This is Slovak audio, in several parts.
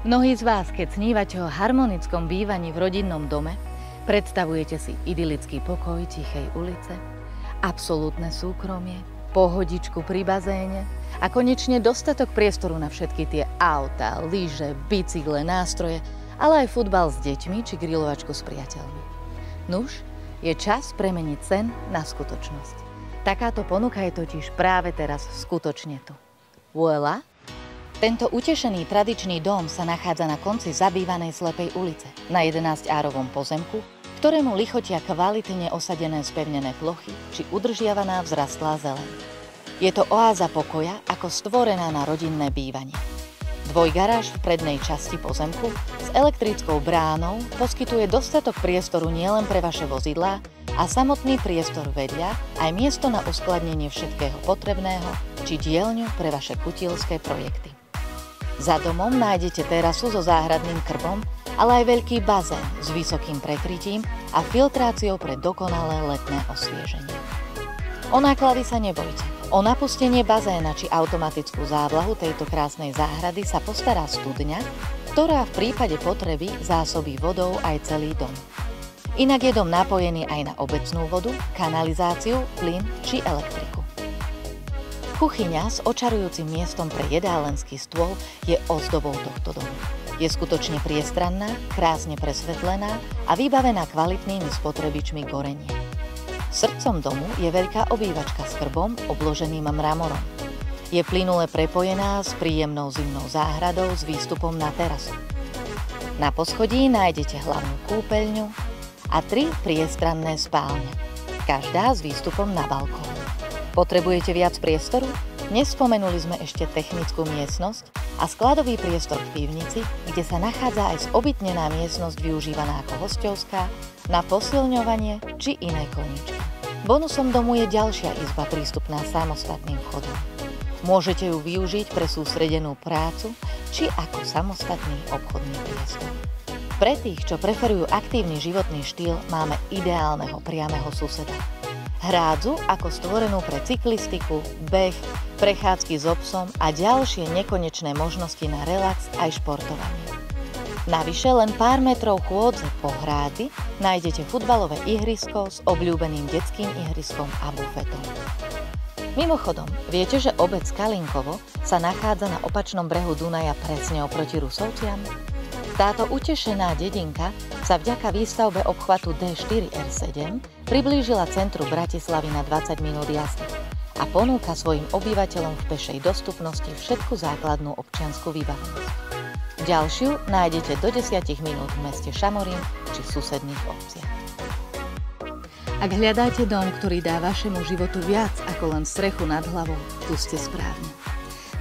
Mnohí z vás, keď snívate o harmonickom bývaní v rodinnom dome, predstavujete si idylický pokoj tichej ulice, absolútne súkromie, pohodičku pri bazéne a konečne dostatok priestoru na všetky tie autá, lyže, bicykle, nástroje, ale aj futbal s deťmi či grilovačku s priateľmi. Nuž, je čas premeniť sen na skutočnosť. Takáto ponuka je totiž práve teraz skutočne tu. Voilà! Tento utešený tradičný dom sa nachádza na konci zabývanej slepej ulice, na 11-árovom pozemku, ktorému lichotia kvalitne osadené spevnené plochy či udržiavaná vzrastlá zeleň. Je to oáza pokoja, ako stvorená na rodinné bývanie. Dvojgaráž v prednej časti pozemku s elektrickou bránou poskytuje dostatok priestoru nielen pre vaše vozidlá a samotný priestor vedľa aj miesto na uskladnenie všetkého potrebného či dielňu pre vaše kutilské projekty. Za domom nájdete terasu so záhradným krbom, ale aj veľký bazén s vysokým prekrytím a filtráciou pre dokonalé letné osvieženie. O náklady sa nebojte. O napustenie bazéna či automatickú závlahu tejto krásnej záhrady sa postará studňa, ktorá v prípade potreby zásobí vodou aj celý dom. Inak je dom napojený aj na obecnú vodu, kanalizáciu, plyn či elektriku. Kuchyňa s očarujúcim miestom pre jedálenský stôl je ozdobou tohto domu. Je skutočne priestranná, krásne presvetlená a vybavená kvalitnými spotrebičmi gorenia. Srdcom domu je veľká obývačka s krbom obloženým mramorom. Je plynule prepojená s príjemnou zimnou záhradou s výstupom na terasu. Na poschodí nájdete hlavnú kúpeľňu a 3 priestranné spálne, každá s výstupom na balkón. Potrebujete viac priestoru? Nespomenuli sme ešte technickú miestnosť a skladový priestor v pivnici, kde sa nachádza aj zobytnená miestnosť využívaná ako hosťovská, na posilňovanie či iné koníčky. Bonusom domu je ďalšia izba prístupná samostatným vchodom. Môžete ju využiť pre sústredenú prácu či ako samostatný obchodný priestor. Pre tých, čo preferujú aktívny životný štýl, máme ideálneho priameho suseda. Hrádzu ako stvorenú pre cyklistiku, beh, prechádzky s obsom a ďalšie nekonečné možnosti na relax aj športovanie. Navyše len pár metrov chôdze po hrádzi nájdete futbalové ihrisko s obľúbeným detským ihriskom a bufetom. Mimochodom, viete, že obec Kalinkovo sa nachádza na opačnom brehu Dunaja presne oproti Rusovciam? Táto utešená dedinka sa vďaka výstavbe obchvatu D4R7 priblížila centru Bratislavy na 20 minút jazdy a ponúka svojim obyvateľom v pešej dostupnosti všetku základnú občiansku vybavenosť. Ďalšiu nájdete do 10 minút v meste Šamorín či susedných obciach. Ak hľadáte dom, ktorý dá vašemu životu viac ako len strechu nad hlavou, tu ste správne.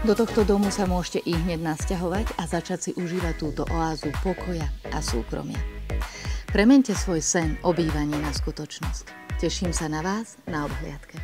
Do tohto domu sa môžete ihneď nasťahovať a začať si užívať túto oázu pokoja a súkromia. Premente svoj sen o bývaní na skutočnosť. Teším sa na vás na obhliadke.